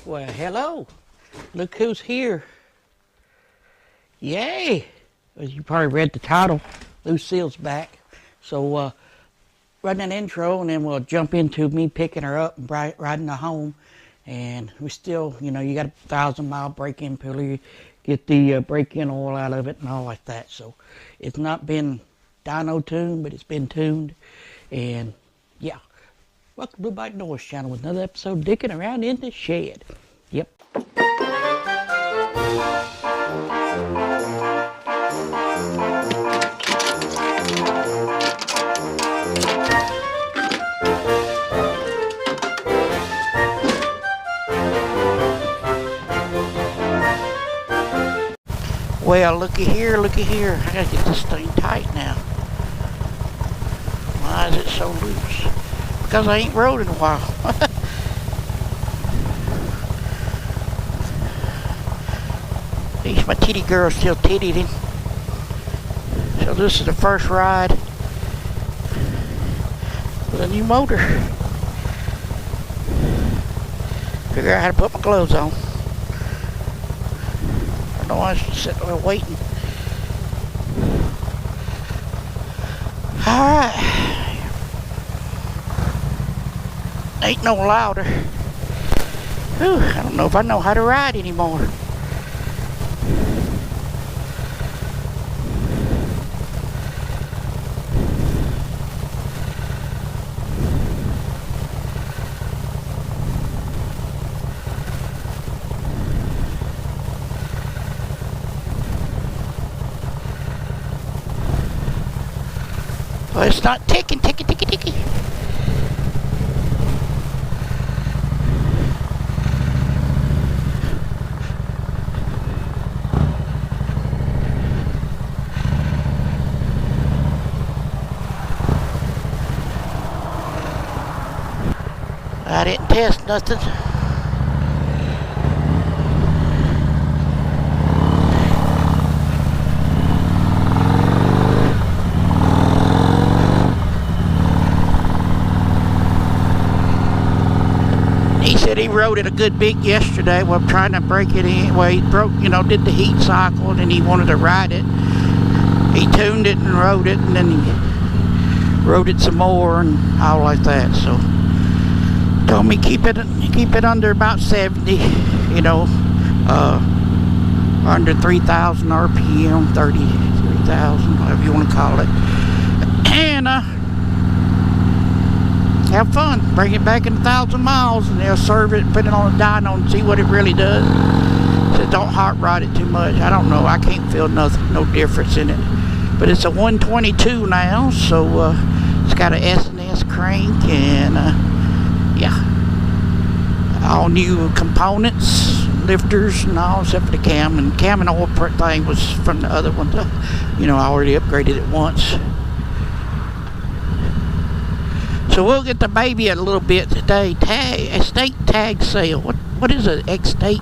Well, hello. Look who's here. Yay! As you probably read the title, Lucille's back. So run that intro and then we'll jump into me picking her up and riding her home. And we still, you know, you got a 1,000-mile break-in pulley, get the break-in oil out of it and all like that. So it's not been dyno tuned, but it's been tuned. And yeah, welcome to Bike Noise Channel with another episode of Dickin Around in the Shed. Yep. Well, looky here, looky here. I gotta get this thing tight now. Why is it so loose? Because I ain't rode in a while. At least my titty girl still tittied him. So this is the first ride with a new motor. Figure out how to put my gloves on. No, I was just sitting there waiting. Alright. Ain't no louder. Whew, I don't know if I know how to ride anymore. Well, it's not ticking, ticky. I didn't test nothing. He said he rode it a good bit yesterday. Well, I'm trying to break it in. Well, he broke, you know, did the heat cycle and then he wanted to ride it. He tuned it and rode it and then he rode it some more and all like that. So told me keep it under about 70, you know, under 3,000 RPM, 33,000, whatever you want to call it, and have fun. Bring it back in 1,000 miles, and they'll serve it, put it on a dyno, and see what it really does. So don't hot rod it too much. I don't know. I can't feel nothing, no difference in it. But it's a 122 now, so it's got an S&S crank and. Yeah, all new components, lifters and all, except for the cam. And cam and oil thing was from the other one. You know, I already upgraded it once. So we'll get the baby a little bit today. Estate tag sale. What is an estate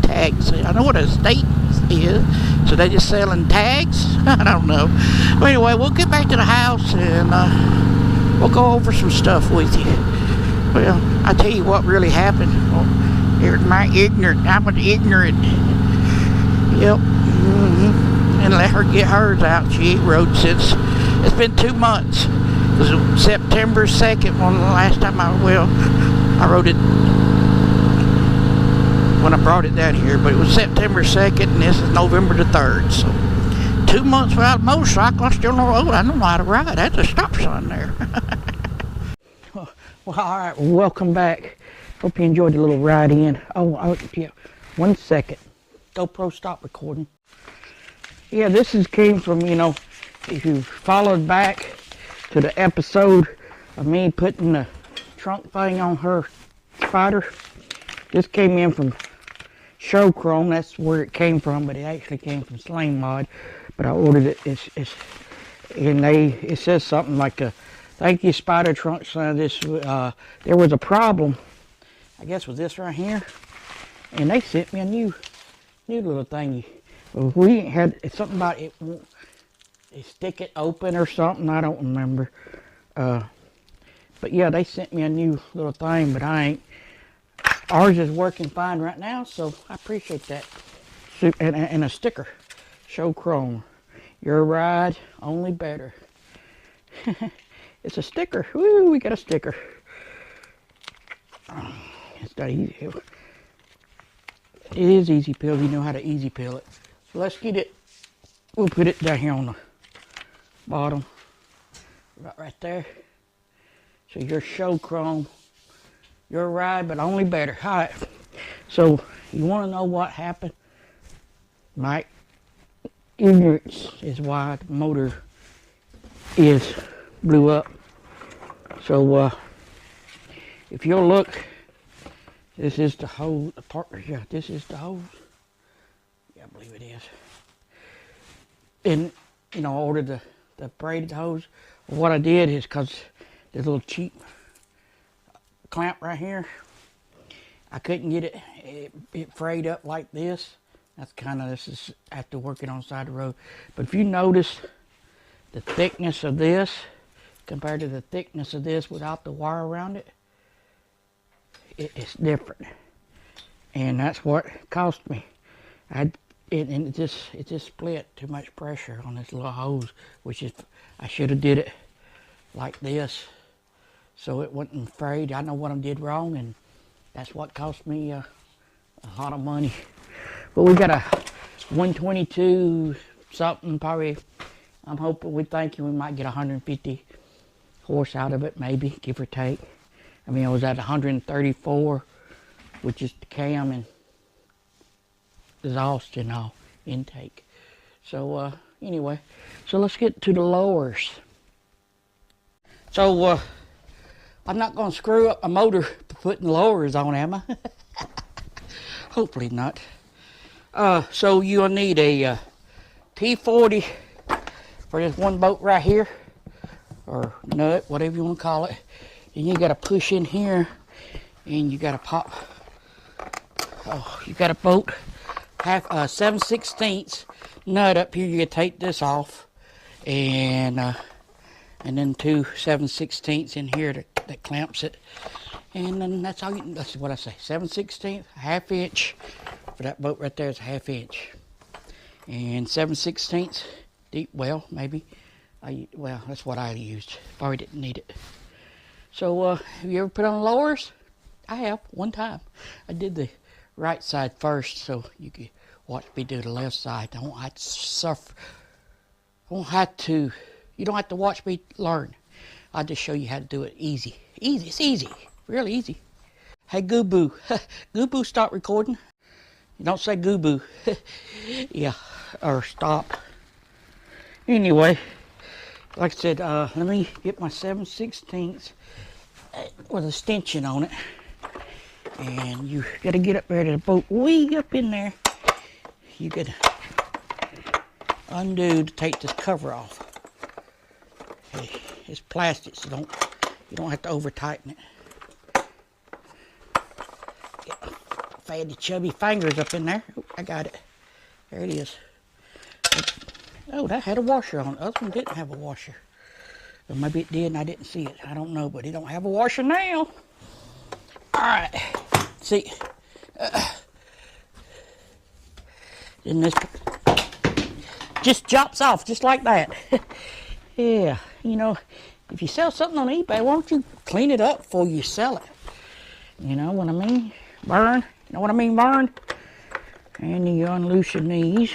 tag sale? I know what an estate is. So they just selling tags? I don't know. But anyway, we'll get back to the house and we'll go over some stuff with you. Well, I tell you what really happened. Well, here's my ignorant. I was ignorant. Yep. And let her get hers out. She ain't rode since. It's been 2 months. It was September 2nd when the last time I rode it when I brought it down here. But it was September 2nd and this is November the 3rd. So 2 months without a motorcycle. I still don't know. I don't know how to ride. That's a stop sign there. Well, alright, welcome back. Hope you enjoyed the little ride in. Oh, yeah, 1 second. GoPro, stop recording. Yeah, came from, you know, if you followed back to the episode of me putting the trunk thing on her Spider. This came in from Show Chrome, that's where it came from, but it actually came from Sling Mod. But I ordered it, it says something like thank you, Spider Trunk Son. There was a problem, I guess, with this right here, and they sent me a new little thingy. We had it's something about it. They stick it open or something. I don't remember. But yeah, they sent me a new little thing, but I ain't ours is working fine right now, so I appreciate that. And a sticker, show chrome, your ride only better. It's a sticker. Woo, we got a sticker. It's not easy. It is easy peel if you know how to easy peel it. So let's get it. We'll put it down here on the bottom, right there. So your show chrome, your ride, but only better. All right. So you want to know what happened? My ignorance is why the motor blew up. So if you'll look, this is the hose. The partner, yeah, this is the hose. Yeah, I believe it is. And you know, I ordered the braided hose. What I did is, because there's a little cheap clamp right here, I couldn't get it frayed up like this. That's kind of, this is after working on the side of the road. But if you notice the thickness of this compared to the thickness of this without the wire around it, it's different. And that's what cost me. It just split. Too much pressure on this little hose, which is, I should have did it like this so it wasn't frayed. I know what I did wrong, and that's what cost me a lot of money. But we got a 122 something, probably. I'm hoping, we're thinking we might get 150 horse out of it, maybe, give or take. I mean, I was at 134, which is the cam and exhaust and all, intake. So anyway, so let's get to the lowers. So I'm not going to screw up my motor putting lowers on, am I? Hopefully not. So you'll need a T40 for this one bolt right here, or nut, whatever you want to call it. And you got to push in here, and you got to pop. Oh, you got to bolt half 7/16 nut up here. You got to take this off, and then 2 7/16 in here that clamps it. And then that's all. That's what I say. 7/16, half inch. For that bolt right there is a half inch, and 7/16 deep well, maybe. Well, that's what I used. Probably didn't need it. So have you ever put on lowers? I have, one time. I did the right side first, so you could watch me do the left side. I won't have to suffer. You don't have to watch me learn. I'll just show you how to do it easy. It's easy, really easy. Hey, Goo-Boo. Goo-Boo, stop recording. You don't say Goo-Boo. Yeah, or stop. Anyway, like I said, let me get my 7/16 with a stenchion on it. And you got to get up there to the boat, way up in there. You got to undo to take this cover off. Hey, it's plastic, so you don't have to over tighten it. Fatty chubby fingers up in there. Oh, I got it. There it is. Oh, that had a washer on it. The other one didn't have a washer. Or maybe it did and I didn't see it. I don't know, but it don't have a washer now. Alright. See. Then this just drops off just like that. Yeah. You know, if you sell something on eBay, why don't you clean it up before you sell it? You know what I mean? Burn. You know what I mean, burn? And you unloosen these.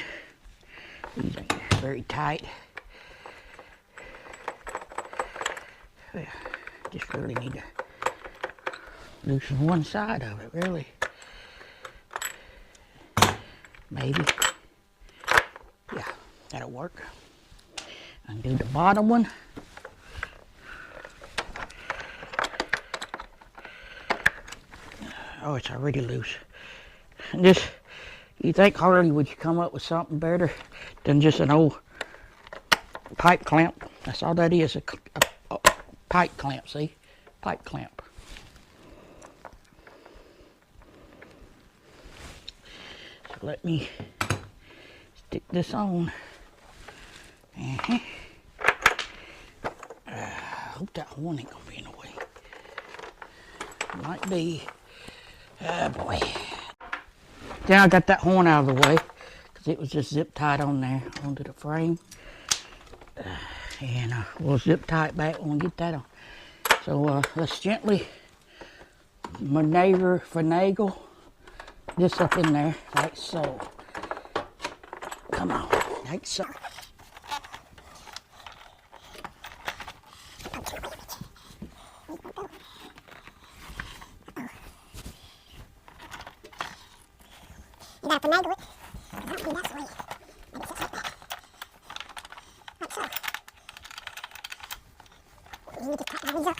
These are very tight. Yeah, just really need to loosen one side of it, really. Maybe. Yeah, that'll work. Undo the bottom one. Oh, it's already loose. And this, you think hardly would you come up with something better than just an old pipe clamp? That's all that is, a pipe clamp, see? Pipe clamp. So let me stick this on. I hope that horn ain't gonna be in the way. Might be. Oh boy. Then I got that horn out of the way because it was just zip tied on there onto the frame. And we'll zip tie it back when we get that on. So let's gently finagle this up in there like so. Come on, like so. You gotta finagle it. I don't think that's the way. Maybe it's like that. Like so. You need to tighten all these up.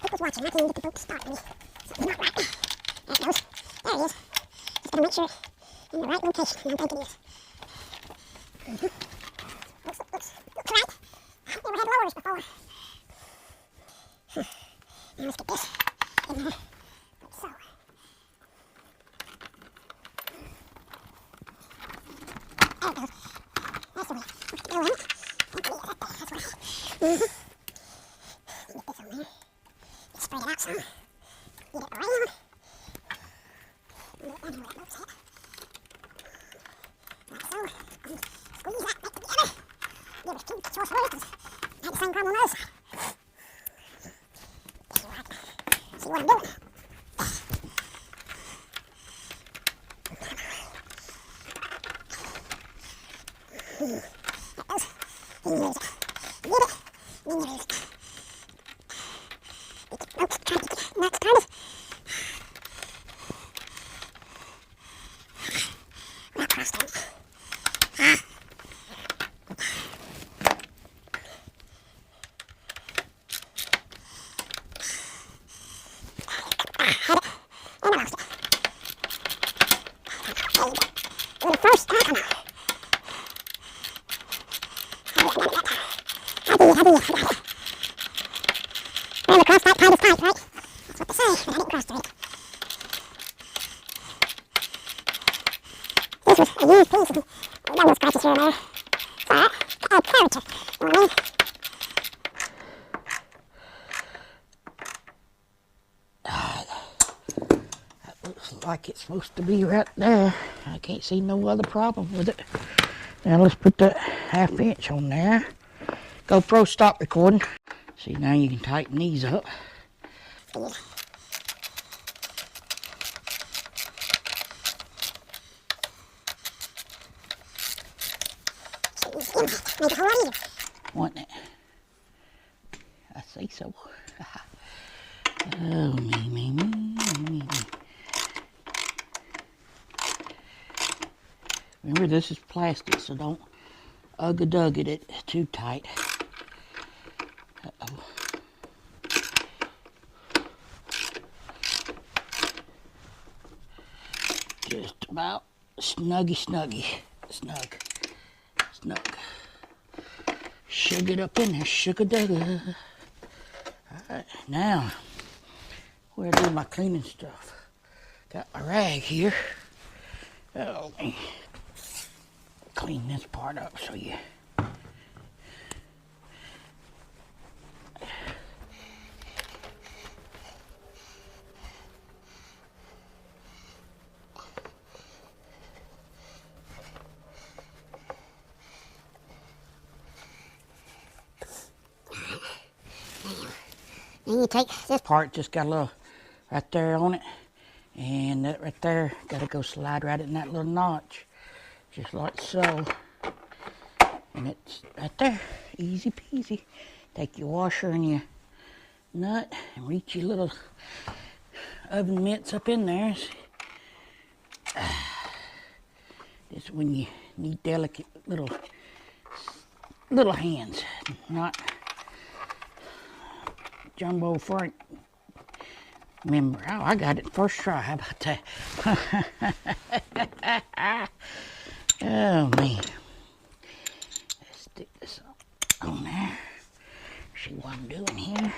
People's watching. I can't even get the boat to start me. Something's not right. There it goes. There it is. Just gotta make sure it's in the right location. And I think it is. Looks right. I've never had lowers before. Now let's get this in there, like so. There it goes. That's the way it's supposed to go, isn't it? That's right. Get this on there. Just spread it out some. Get it around. And let that looks at. Like so. Squeeze that back together. Give us two source oil because I had the same problem on the other side. See what I'm doing? That goes. Then you raise it. Get it. Then you raise it. Get the ropes, try to get the knots started. Not crossed on it. Remember, cross tight, tight is tight, right? That's what they say, but I didn't cross tight. This was a used piece, and we got little scratches here and there. It's alright. Add character, you know what I mean? That looks like it's supposed to be right there. I can't see no other problem with it. Now let's put that 1/2 inch on there. GoPro, stop recording. See, now you can tighten these up. Make it a whole lot easier. Wasn't it? I say so. Oh, me. Remember, this is plastic, so don't ugga-dugga it too tight. Uh-oh. Just about snug. Shug it up in there, shugga-dugga. Alright, now, where do my cleaning stuff? Got my rag here. Oh, let me clean this part up so you... Then you take this part, just got a little right there on it, and that right there got to go slide right in that little notch, just like so. And it's right there, easy peasy. Take your washer and your nut and reach your little oven mitts up in there. This is when you need delicate little hands, not jumbo front. Remember, oh, I got it first try. How about that? Oh man. Let's stick this on there. See what I'm doing here.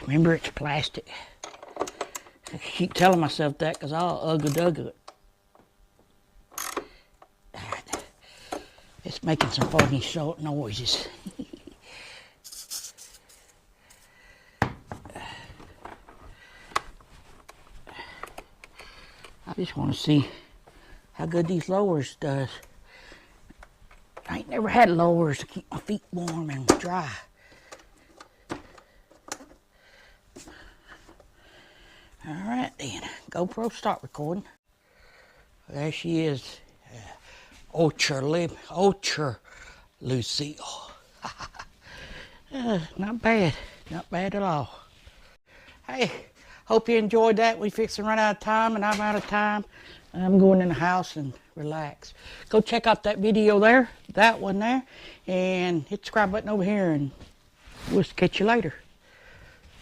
Remember, it's plastic. I keep telling myself that because I'll ugga-dugga it. It's making some funny short noises. I just want to see how good these lowers does. I ain't never had lowers to keep my feet warm and dry. Alright then, GoPro start recording. There she is. Ultra Lucille. Not bad. Not bad at all. Hey, hope you enjoyed that. We fixing to run out of time and I'm out of time. I'm going in the house and relax. Go check out that video there, that one there, and hit the subscribe button over here, and we'll catch you later.